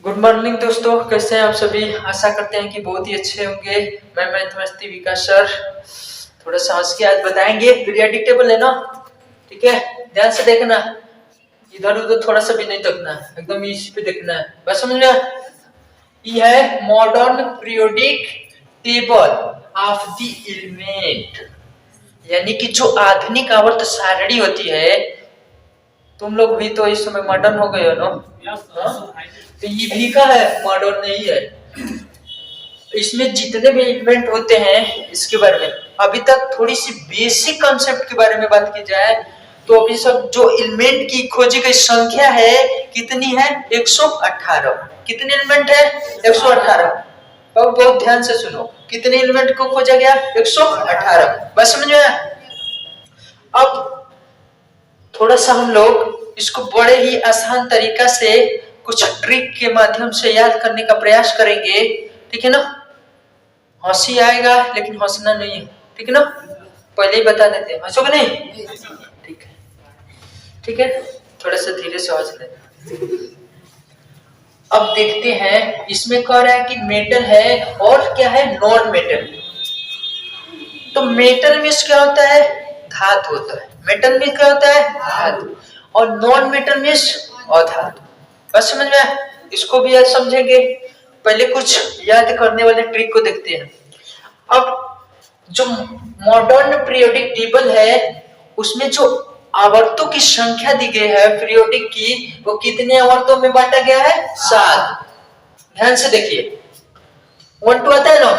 Good morning दोस्तों, कैसे हैं आप सभी। आशा करते हैं कि बहुत ही अच्छे होंगे। मैं मैथमेटिक्स विकास सर थोड़ा सा हंस के आज बताएंगे। पीरियोडिक टेबल है ना, ठीक है, ध्यान से देखना, इधर उधर थोड़ा सा भी नहीं देखना, एकदम इसी पे देखना है, बस समझ में। ये है modern periodic table of the element, यानी कि जो आधुनिक आवर्त सारणी होती है। तुम लोग भी तो इस समय मॉडर्न हो गए हो ना, तो ये भी का है, मॉडर्न नहीं है। इसमें जितने भी एलिमेंट होते हैं इसके बारे में अभी तक थोड़ी सी बेसिक कॉन्सेप्ट के बारे में बात की जाए तो अभी सब जो एलिमेंट की खोजी गई संख्या है कितनी है, 118। कितने एलिमेंट है, 118। अब बहुत ध्यान से सुनो, कितने एलिमेंट को खोजा गया, 118। बस समझ में। अब थोड़ा सा हम लोग इसको बड़े ही आसान तरीका से कुछ ट्रिक के माध्यम से याद करने का प्रयास करेंगे, ठीक है ना। हंसी आएगा लेकिन हंसना नहीं है, ठीक है ना, पहले ही बता देते हैं, हंसोगे नहीं, ठीक है, ठीक है, थोड़ा सा धीरे से हंस लेना। अब देखते हैं, इसमें कह रहा है कि मेटल है और क्या है, नॉन मेटल। तो मेटल में क्या होता है, धातु होता है। मेटल में क्या होता है, धातु, और नॉन मेटल में अधातु। बस समझ में। इसको भी आज समझेंगे, पहले कुछ याद करने वाले ट्रिक को देखते हैं। अब जो मॉडर्न पीरियोडिक टेबल है उसमें जो आवर्तों की संख्या दी गई है पीरियोडिक की, वो कितने आवर्तों में बांटा गया है, 7। ध्यान से देखिए, 1 2 आता है ना,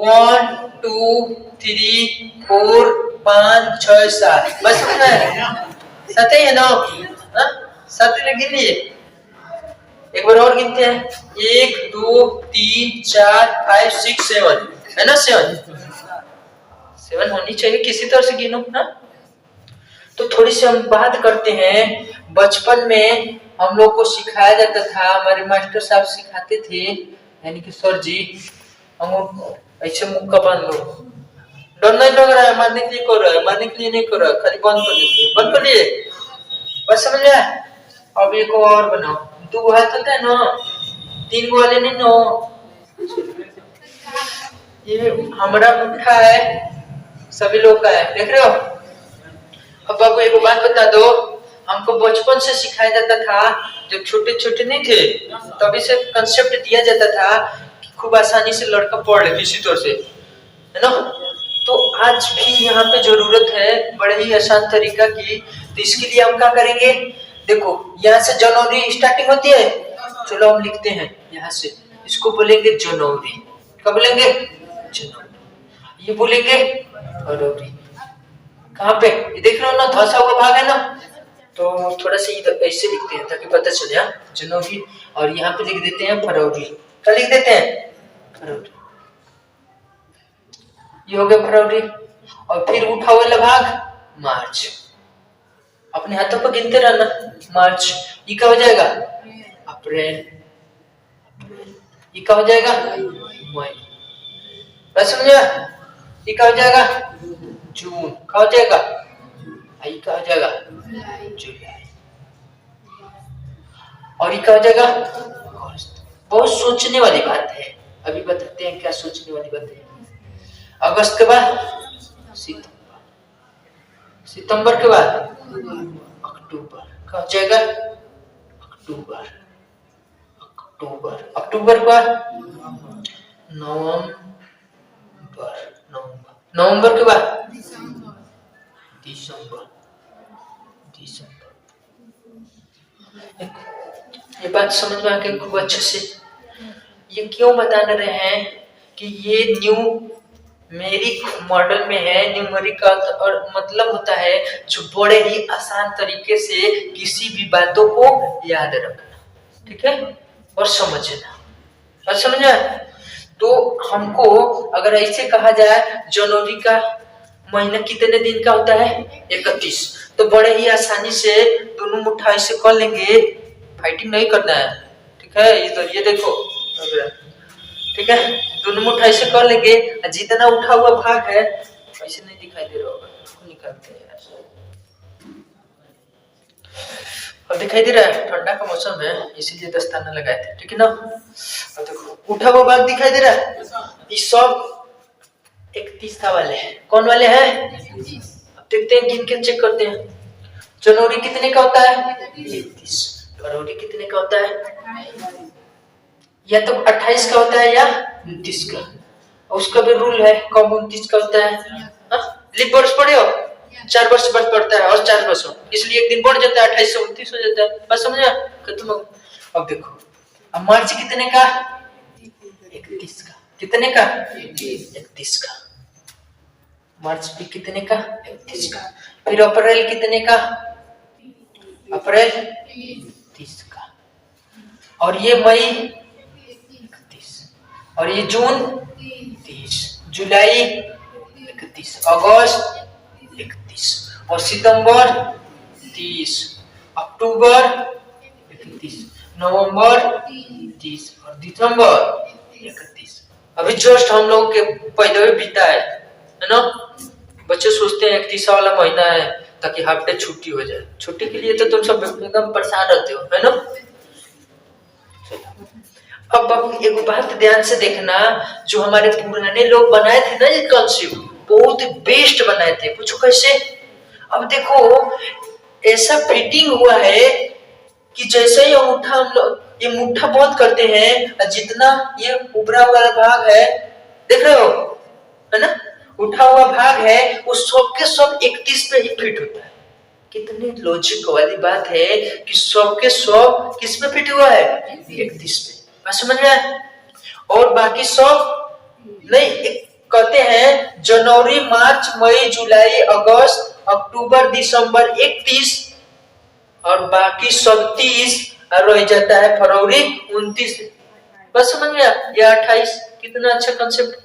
1 2 3 4 5 6 7, बस समझ में, 7 ही है ना, 7 गिन लिए। एक बार और गिनते हैं, 1 2 3 4 5 6 7, है ना, 7 होनी चाहिए, किसी तरह से गिनो ना। तो थोड़ी सी हम बात करते हैं, बचपन में हम लोग को सिखाया जाता था, हमारे मास्टर साहब सिखाते थे, यानी कि सर जी, हम ऐसे मुक्का बांध लो, डर नहीं लग रहा है, मारने के लिए कर रहा है, मारने के लिए नहीं कर रहा है, खाली बंद कर देते, बंद कर लिए, बस समझ गया। अब एक और बनाओ, 2 हाथ होता है ना, 3 वाले नहीं ना, ये हमारा मुट्ठा है, सभी लोग का है, देख रहे हो। अब बाबू एक बात बता दो, हमको बचपन से सिखाया जाता था, जब छोटे छोटे नहीं थे तभी से कंसेप्ट दिया जाता था कि खूब आसानी से लड़का पढ़ ले किसी तरह से, है ना। तो आज भी यहाँ पे जरूरत है बड़े ही आसान तरीका की। तो इसके लिए हम क्या करेंगे, देखो यहाँ से जनवरी स्टार्टिंग होती है, चलो हम लिखते हैं यहाँ से, इसको बोलेंगे जनवरी, कब बोलेंगे, जनवरी, ये बोलेंगे फरवरी। कहाँ पे, ये देख रहे हो ना, धसा हुआ भाग है ना, तो थोड़ा सा इधर ऐसे लिखते हैं ताकि पता चले, जनवरी, और यहाँ पे लिख देते हैं फरवरी, क्या लिख देते हैं, फरवरी, ये हो गया फरवरी। और फिर उठा हुआ भाग मार्च, अपने हाथों पर गिनते रहना, मार्च, ये क्या हो जाएगा, अप्रैल, ये क्या हो जाएगा, मई, बस समझा, ये क्या हो जाएगा, जून, क्या हो जाएगा, ये क्या हो जाएगा, जुलाई, और ये क्या हो जाएगा, अगस्त। बहुत सोचने वाली बात है, अभी बताते हैं क्या सोचने वाली बात है। अगस्त के बाद सितंबर, सितंबर के बाद अक्टूबर, क्या हो जाएगा, अक्टूबर, अक्टूबर, अक्टूबर के बाद नवंबर, नवंबर, नवंबर के बाद दिसंबर, दिसंबर। ये बात समझ में आ गई खूब अच्छे से। ये क्यों बता रहे हैं कि ये न्यू मेरिक मॉडल में है। न्यूमेरिक का और मतलब होता है जो बड़े ही आसान तरीके से किसी भी बातों को याद रखना, ठीक है, और समझना, और समझा। तो हमको अगर ऐसे कहा जाए जनवरी का महीना कितने दिन का होता है, 31, तो बड़े ही आसानी से दोनों मुट्ठा से कर लेंगे, फाइटिंग नहीं करना है, ठीक है। इधर ये देखो, ठीक है, दोनों मुट्ठा से कर लेंगे, जितना उठा हुआ भाग है ऐसे नहीं दिखाई दे रहा होगा, निकालते हैं, अब दिखाई दे रहा है, ठंडा का मौसम है इसीलिए दस्ताना लगाए थे, ठीक है ना। अब देखो उठा हुआ भाग दिखाई दे रहा है, ये सब 31 वाले हैं। कौन वाले हैं? अब देखते हैं, गिन के चेक करते हैं। जनवरी कितने का होता है? 31। फरवरी कितने का होता है? या तो 28 का होता है या 29 का। उसका भी रूल है, कब 29 का होता है। लीप वर्ष पढ़े हो, 4 वर्ष बाद पड़ता है और 4 वर्ष, इसलिए एक दिन बढ़ जाता है, 28 से 29 हो जाता है। बस समझा, खत्म हो। अब देखो, अब मार्च कितने का? 31 का। कितने का? 31 का। मार्च भी कितने का? 31 का। फिर अप्रैल कितने का? अप्रैल 30 का। और ये मई 31, और ये जून 30, जुलाई 31, अगस्त 31, और सितंबर 30, अक्टूबर 31, नवंबर 30 और दिसंबर 31। अभी जस्ट हम लोग के पहले बीता है ना। बच्चे सोचते हैं 31 वाला महीना है ताकि हाफ डे छुट्टी हो जाए। छुट्टी के लिए तो तुम सब एकदम परेशान रहते हो, है ना। अब एक बात ध्यान से देखना, जो हमारे पुराने लोग बनाए थे ना ये कंसेप्ट, बहुत बेस्ट बनाए थे। पूछो कैसे? अब देखो ऐसा फिटिंग हुआ है कि जैसे ही अंगूठा हम लोग ये मुट्ठा बंद करते हैं, जितना ये उभरा हुआ भाग है, देख रहे हो, है ना, उठा हुआ भाग है, वो सब के सब 31 पे ही फिट होता है। कितनी लॉजिक वाली बात है कि सब के सब किस पे फिट हुआ है? 31 पे। बात समझ में आया? और बाकी सब नहीं, कहते हैं जनवरी, मार्च, मई, जुलाई, अगस्त, अक्टूबर, दिसंबर 31, और बाकी सब 30 रह जाता है फरवरी 29। बस समझ में आया? या 28। कितना अच्छा कंसेप्ट,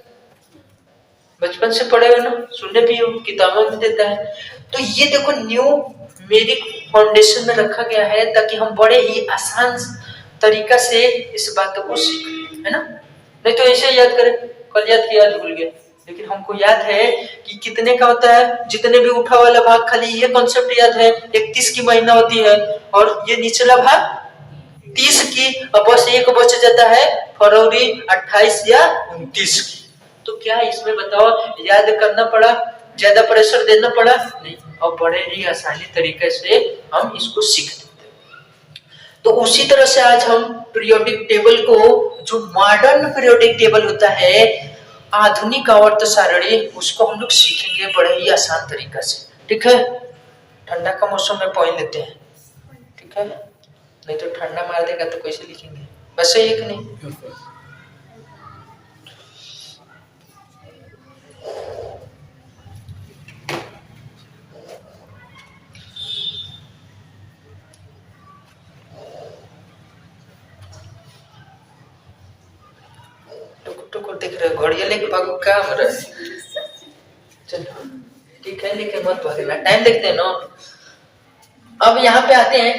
बचपन से पढ़े हो ना, सुनने भी हो, किताबों में देता है। तो ये देखो न्यूमेरिक फाउंडेशन में रखा गया है ताकि हम बड़े ही आसान तरीका से इस बात को सीख, है ना। नहीं तो ऐसे याद करें, कल याद किया भूल गया, लेकिन हमको याद है कि कितने का होता है। जितने भी उठा वाला भाग, खाली ये कॉन्सेप्ट याद है, 31 की महीना होती है, और ये निचला भाग 30 की, और बस एक बच जाता है फरवरी 28 या 29 की। तो क्या इसमें बताओ याद करना पड़ा, ज्यादा प्रेशर देना पड़ा? नहीं, और बड़े ही आसानी तरीके से हम इसको सीख देते। तो उसी तरह से आज हम पीरियोडिक टेबल को, जो मॉडर्न पीरियोडिक टेबल होता है, आधुनिक आवर्त सारणी, उसको हम लोग सीखेंगे बड़े ही आसान तरीका से। ठीक है, ठंडा का मौसम में पढ़ लेते हैं, ठीक है, नहीं तो ठंडा मार देगा तो कैसे लिखेंगे। बस ये कि नहीं? टुक देख रहे हो, घड़िया लेके भागो क्या मर रहा है। चलो ठीक है, लेके मत भागना, टाइम देखते हैं ना। अब यहाँ पे आते हैं।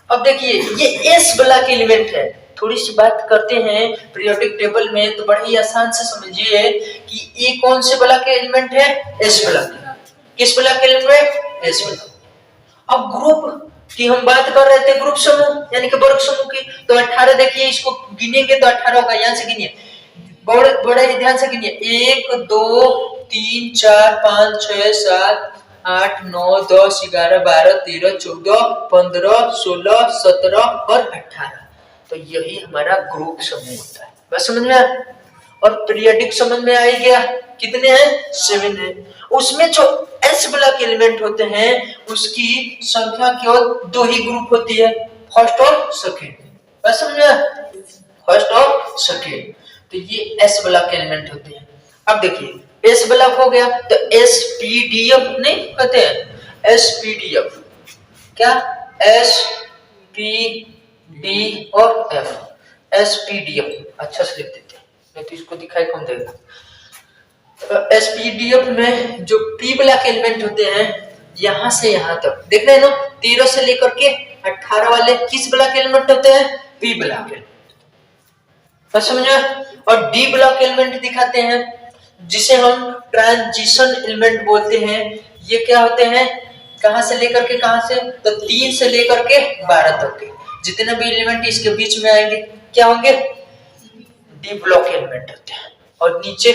अब देखिए ये एस ब्लॉक एलिमेंट है। थोड़ी सी बात करते हैं पीरियोडिक टेबल में, तो बड़े ही आसान से समझिए कि ये कौन से ब्लॉक एलिमेंट है? S block. किस ब्लॉक एलिमेंट? S block. अब ग्रुप की हम बात कर रहे थे, ग्रुप समूह यानी कि वर्ग समूह की, तो 18 देखिए, इसको गिनेंगे तो 18 होगा। यहाँ से गिनिए, बड़े ही ध्यान से गिनिए, 1 2 3 4 5 6 7 8 9 10 11 12 13 14 15 16 17 और 18। तो यही हमारा ग्रुप समूह होता है। बस समझ में आया? और पीरियोडिक समझ में आ गया, कितने हैं? 7 है। उसमें जो एस ब्लॉक एलिमेंट होते हैं उसकी संख्या केवल 2 ही ग्रुप होती है, फर्स्ट और सेकेंड। बस समझ में आया? फर्स्ट और सेकेंड, तो ये एस ब्लॉक एलिमेंट होते हैं। अब देखिए एस ब्लॉक हो गया, तो एसपीडीएफ नहीं कहते हैं, एसपीडीएफ। क्या? एस पी डी और एफ, एसपीडीएफ। अच्छा से लिख देते हैं, नहीं तो इसको दिखाई कौन देगा। एसपीडीएफ में जो पी ब्लॉक एलिमेंट होते हैं, यहां से यहां तक देख रहे हैं ना, 13 से लेकर के 18 वाले किस ब्लॉक एलिमेंट होते हैं? P block element. समझा? और डी ब्लॉक एलिमेंट दिखाते हैं, जिसे हम ट्रांजिशन एलिमेंट बोलते हैं। ये क्या होते हैं? कहां से लेकर के कहां से, तो 3 से लेकर के 12 तक के जितने भी एलिमेंट इसके बीच में आएंगे क्या होंगे, डी ब्लॉक एलिमेंट होते हैं। और नीचे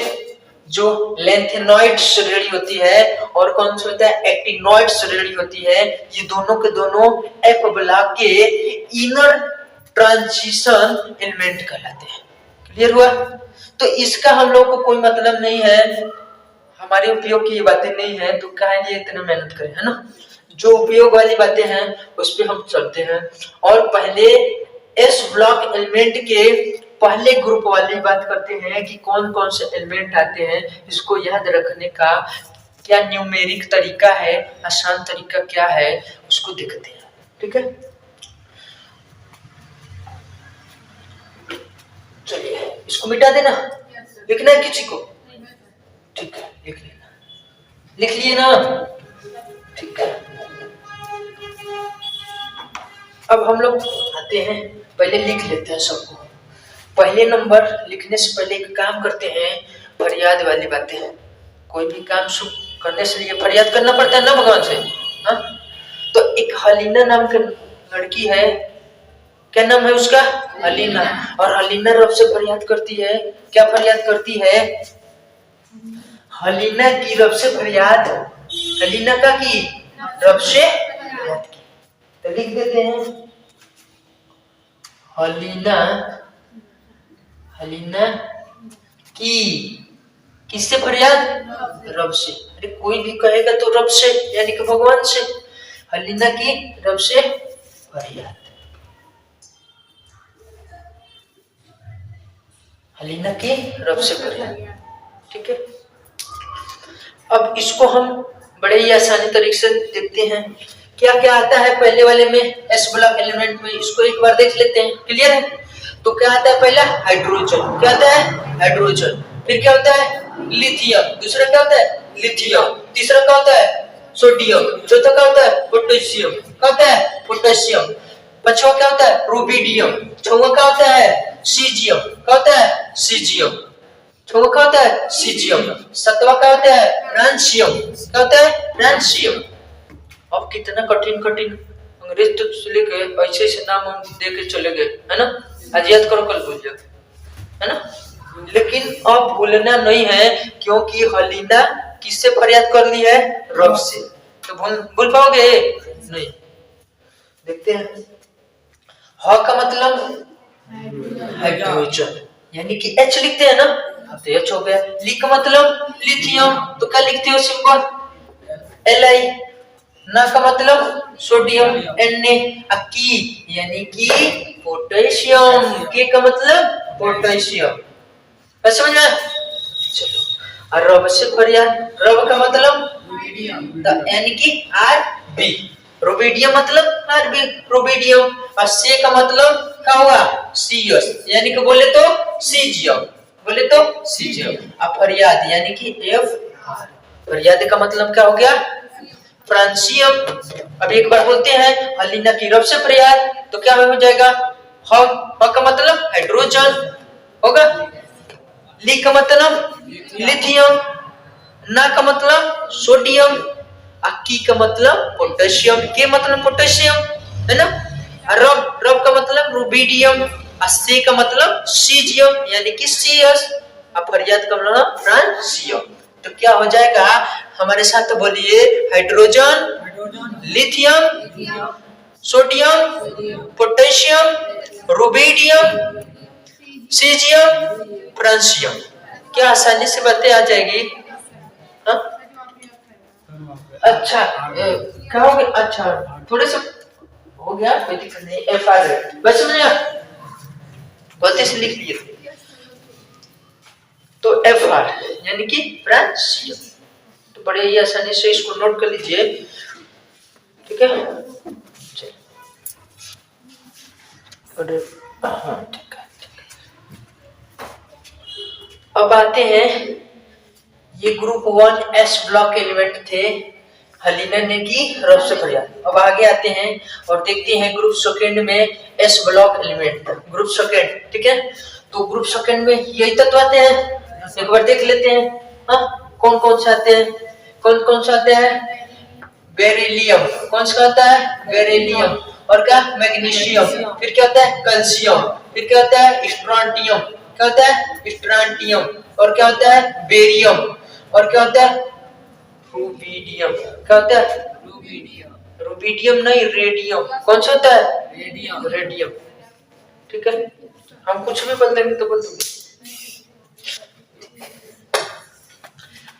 जो लेंथेनॉइड श्रेणी होती है और कौन सा होता है, एक्टिनॉइड श्रेणी होती है, ये दोनों के दोनों एफ ब्लॉक के इनर ट्रांजिशन एलिमेंट कहलाते हैं। क्लियर हुआ? तो इसका हम लोग को कोई मतलब नहीं है, हमारे उपयोग की ये बातें नहीं है, तो काहे लिए इतना मेहनत करें, है ना। जो उपयोग वाली बातें हैं उस पे हम चलते हैं। और पहले एस ब्लॉक एलिमेंट के पहले ग्रुप वाली बात करते हैं कि कौन कौन से एलिमेंट आते हैं। इसको याद रखने का क्या न्यूमेरिक तरीका है, आसान तरीका क्या है, उसको देखते हैं। ठीक है, चलिए इसको मिटा देना, लिखना है किसी को, ठीक है लिख लेना, लिख लिए ना, ठीक है। अब हम लोग आते हैं, पहले लिख लेते हैं सबको। पहले नंबर लिखने से पहले एक काम करते हैं, फरियाद वाली बातें। कोई भी काम शुभ करने से लिए फरियाद करना पड़ता है ना भगवान से, हाँ। तो एक हलीना नाम की लड़की है, क्या नाम है उसका, हलीना। और हलीना रब से फरियाद करती है, क्या फरियाद करती है, हलीना की रब से फरियाद, हलीना का की रब से फरियाद की। तो लिख देते हैं हलीना, हलीना की किससे फरियाद, रब से। अरे कोई भी कहेगा तो रब से, यानी कि भगवान से। हलीना की रब से फरियाद, हलीना की रब से फरियाद, ठीक है। अब इसको हम बड़े ही आसानी तरीके से देखते हैं, क्या क्या आता है पहले वाले में, एस ब्लॉक एलिमेंट में। इसको एक बार देख लेते हैं, क्लियर है। तो क्या आता है, पहला हाइड्रोजन, क्या आता है हाइड्रोजन, फिर क्या होता है लिथियम, दूसरा क्या होता है लिथियम, तीसरा क्या होता है सोडियम, चौथा क्या होता है पोटेशियम, क्या होता है पोटेशियम, पांचवा क्या होता है रुबिडियम, छठवां क्या होता है सीजियम, क्या होता है सीजियम, छठवां क्या होता है सीजियम, सातवां क्या होता है फ्रांसियम, क्या होता है फ्रांसियम। अब कितना कठिन कठिन अंग्रेज तो लेके ऐसे ऐसे नाम हम दे के चले गए, है ना। आज याद करो कल भूल जाओ, है ना। लेकिन अब भूलना नहीं है, क्योंकि हलीना किससे फरियाद कर ली है, रब से। तो भूल पाओगे नहीं। देखते हैं, ह का मतलब हाइड्रोजन, यानी कि H लिखते हैं ना, तो H हो गया। ली का मतलब लिथियम, तो क्या लिखते हो सिंबल Li। ना का मतलब सोडियम Na। की यानी कि पोटेशियम, के का मतलब पोटेशियम, समझ में। चलो, और रब से फरियाद, रब का मतलब यानी कि Rb, रुबिडियम मतलब Rb रुबिडियम, और से का मतलब क्या हुआ Cs, यानी कि बोले तो सीजियम, बोले तो सीजियम। अब फरियाद यानी कि Fr, फरियाद का मतलब क्या हो गया फ्रांसियम। अब एक बार बोलते हैं हलीना की रब से फरियाद, तो क्या हो जाएगा ह का मतलब हाइड्रोजन होगा, ली का मतलब लिथियम, ना का मतलब सोडियम, की का मतलब पोटेशियम, के मतलब पोटेशियम, है ना। रब, रब का मतलब रुबिडियम, से का मतलब सीजियम यानी कि Cs, और फरियाद का मतलब फ्रांसियम। तो क्या हो जाएगा, हमारे साथ बोलिए hydrogen, lithium, sodium, potassium, rubidium, caesium, francium. क्या आसानी से बातें आ जाएगी, हाँ? अच्छा क्या हो गया, अच्छा थोड़े से हो गया, कोई दिक्कत नहीं। Fr बस समझ गया, गलती से लिख लिए थे। तो Fr यानी कि फ्रांसियम, तो बड़े ही आसानी से इसको नोट कर लीजिए, ठीक है। हाँ ठीक है। अब आते हैं, ये ग्रुप 1 एस ब्लॉक एलिमेंट थे, हलीना ने की रब से फरियाद। अब आगे आते हैं और देखते हैं ग्रुप सेकंड में S block element, group second, ठीक है। तो ग्रुप सेकंड में यही तत्व आते हैं, एक बार देख लेते हैं, हाँ कौन कौन से आते हैं, कौन कौन से आते हैं बेरिलियम, कौन सा होता है? बेरिलियम। और क्या? मैग्नीशियम। फिर क्या होता है? कैल्शियम। फिर क्या होता है? स्ट्रोंटियम। क्या होता है? स्ट्रोंटियम। और क्या होता है? बेरियम। और क्या होता है? रूबिडियम। क्या होता है? रूबिडियम नहीं, रेडियम। कौन सा होता है? रेडियम। ठीक है, हम कुछ भी बोल देंगे तो बोल देंगे।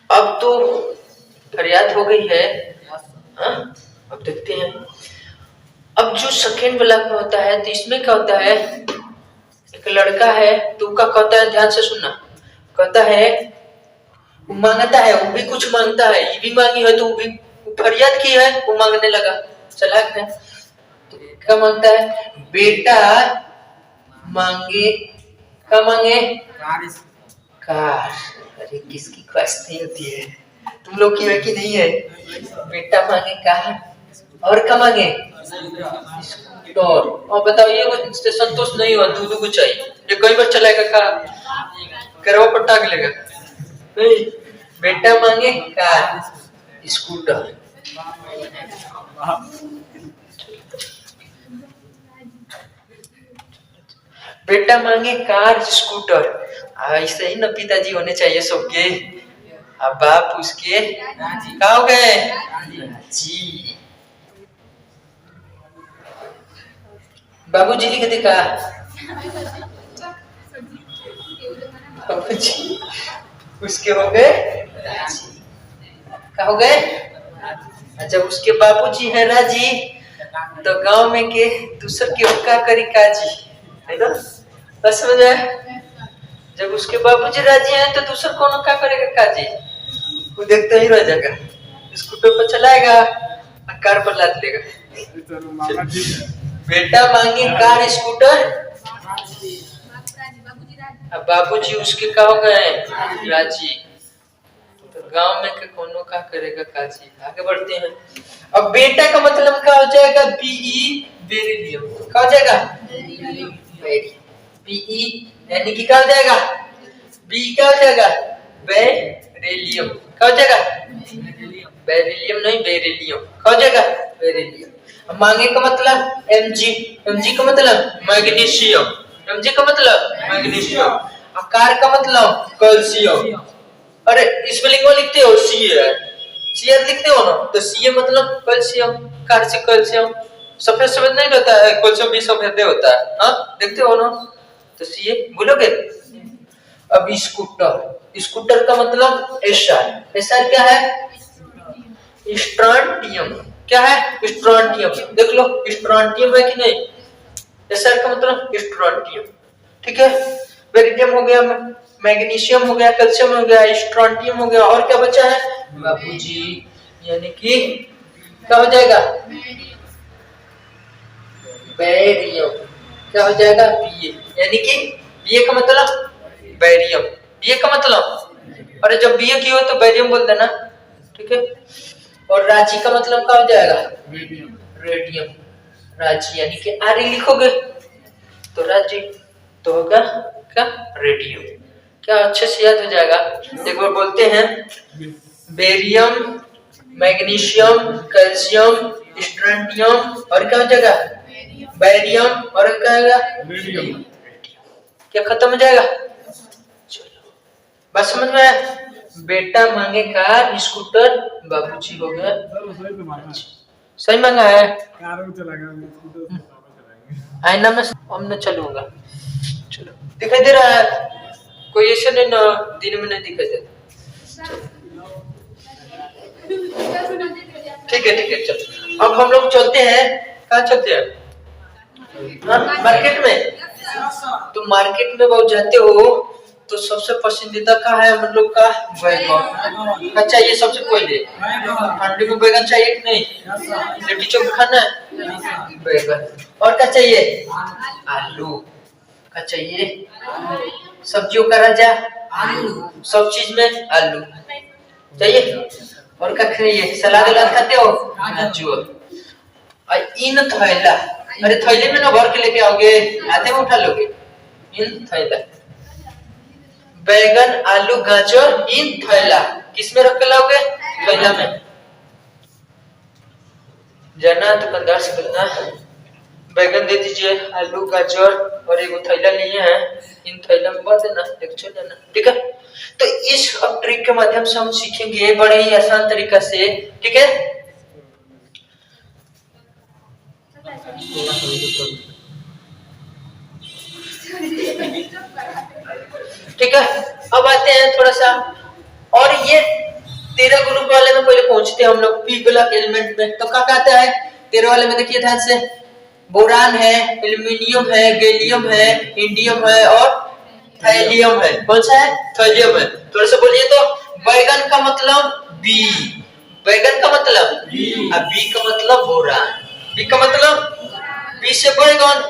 अब तो फरियाद हो गई है। हाँ, अब देखते हैं। अब जो सेकेंड ब्लॉक में होता है तो इसमें क्या होता है? एक लड़का है तो उसका कहता है, ध्यान से सुनना, कहता है वो मांगता है, वो भी कुछ मांगता है, ये भी मांगी है तो वो भी फरियाद की है, वो मांगने लगा, चालाक है। तो क्या मांगता है? बेटा मांगे, क्या मांगे? कार। अरे किसकी ख्वाहिश नहीं होती है? तुम लोग की है कि नहीं है? बेटा मांगे कार और क्या मांगे? स्कूटर। और बताओ, ये संतोष नहीं हुआ, दूध को चाहिए, ये कई बार चलाएगा का करवा पर टांग लेगा नहीं। बेटा मांगे कार स्कूटर। बेटा मांगे कार स्कूटर। ऐसे ही ना पिताजी होने चाहिए सबके। अब बाप उसके कहा हो गए? जी। बाबूजी लिख देखा, बाबूजी उसके हो गए राजी। क्या हो गए? जब उसके बाबूजी है राजी तो गांव में के दूसर के क्या करी काजी, है ना? बस समझ आया? जब उसके बाबूजी राजी हैं तो दूसर कौन क्या करेगा काजी? वो देखता ही रह जाएगा, स्कूटर पर चलाएगा, कार पर लाद लेगा। बेटा मांगे कार स्कूटर, अब बाबूजी उसके क्या हो गए? राजी। तो गांव में के कोनो का करेगा काजी। आगे बढ़ते हैं। अब बेटा का मतलब क्या हो जाएगा? B E beryllium. क्या हो जाएगा? बीई यानी कि क्या हो जाएगा? बी क्या हो जाएगा? बेरिलियम। क्या हो जाएगा? बेरिलियम नहीं, बेरिलियम। क्या हो जाएगा? बेरिलियम। मांगे का मतलब एमजी, एमजी का मतलब मैग्नीशियम, एमजी का मतलब मैग्नीशियम। कार का मतलब कैल्शियम। अरे स्पेलिंग में लिखते हो सीए, सीए लिखते हो ना, तो सीए मतलब कैल्शियम, कार से कैल्शियम। सफेद सफेद नहीं रहता है, कैल्शियम भी सफेद होता है, हाँ देखते हो ना, तो सीए बोलोगे। अब स्कूटर, स्कूटर का मतलब एसआर, एसआर क्या है? स्ट्रॉन्टियम। क्या है? स्ट्रॉन्टियम। देख लो स्ट्रॉन्टियम है कि नहीं? एसआर का मतलब स्ट्रॉन्टियम। ठीक है, बेरिलियम हो गया, मैग्नीशियम हो गया, कैल्शियम हो गया, स्ट्रॉन्टियम हो गया, और क्या बचा है? बाबूजी, यानी कि क्या हो जाएगा? बेरियम। क्या हो जाएगा? बीए, यानी कि बीए का मतलब बेरियम, बीए का मतलब, अरे जब बीए की हो तो बेरियम बोल देना, ठीक है। और रांची का मतलब क्या हो जाएगा? रेडियम। रांची यानी कि आर लिखोगे तो रांची, तो होगा क्या? रेडियम। क्या अच्छे से याद हो जाएगा। एक बार बोलते हैं, बेरियम, मैग्नीशियम, कैल्शियम, स्ट्रोंटियम, और क्या हो जाएगा? बेरियम, और क्या आएगा? रेडियम। क्या खत्म हो जाएगा? चलो बस समझ में आया? बेटा मांगे कार स्कूटर, बाबूजी हो गया सही मांगा है। आईना में हमने चलूंगा, चलो दिखाई दे रहा है? कोई ऐसे नहीं ना दिन में नहीं दिखाई देता। ठीक है ठीक है, चलो अब हम लोग चलते हैं। कहाँ चलते हैं? मार्केट में। तो मार्केट में बहुत जाते हो तो सबसे पसंदीदा का है हम लोग का? बैगन। अच्छा ये सबसे पहले ठंडी में बैगन चाहिए कि नहीं? लिट्टी चोखा खाना है? बैगन। और क्या चाहिए? आलू। क्या चाहिए? सब्जियों का राजा आलू, सब चीज में आलू चाहिए। और क्या खाइए? सलाद वलाद खाते हो? गाजर। इन थैला, अरे थैले में ना भर के लेके आओगे, हाथे में उठा लोगे। इन थैला, बैगन, आलू, गाजर इन थैला, किसमें रख के लाओगे? थैला में। जाना दुकानदार से बोलना बैगन दे दीजिए, आलू गाजर और एक थैला लिए हैं, इन थैला में भर देना, एक छोड़ देना, ठीक है। तो इस अब ट्रिक के माध्यम से हम सीखेंगे बड़े ही आसान तरीका से, ठीक है। ठीक है, अब आते हैं थोड़ा सा और ये 13 ग्रुप वाले में पहले पहुंचते हैं हम लोग पी ब्लॉक एलिमेंट में। तो क्या कहता है 13 वाले में, देखिए ध्यान से, बोरान है, एल्यूमिनियम है, गैलियम है, इंडियम है और थैलियम है। कौन सा है? थैलियम है। थोड़ा सा बोलिए तो। बैगन का मतलब बी, बैगन का मतलब बी, और बी का मतलब बोरान, बी का मतलब बी से बैगन,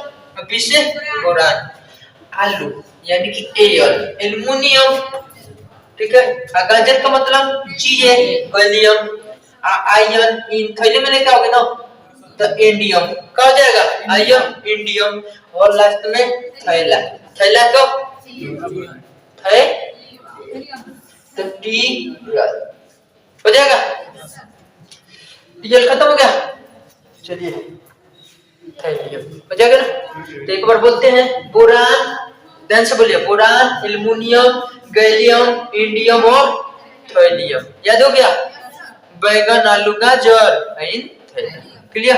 बी से बोरान। आलू यानी कि एयर, एल्युमिनियम, ठीक है। गाजर का मतलब जी है, गैलियम, आयरन, इन थैले में क्या होगा ना, तो इंडियम, क्या हो जाएगा? आयरन, इंडियम, और लास्ट में थैला, थैला तो थे तो टी हो जाएगा। डीएल खत्म हो गया, चलिए थैलियम हो जाएगा ना। तो एक बार बोलते हैं, बोरान, ध्यान से बोलिए, बोरान, एल्युमिनियम, गैलियम, इंडियम और थैलियम। याद हो गया? बैगन, आलू, गाजर, इन थैलियम। क्लियर?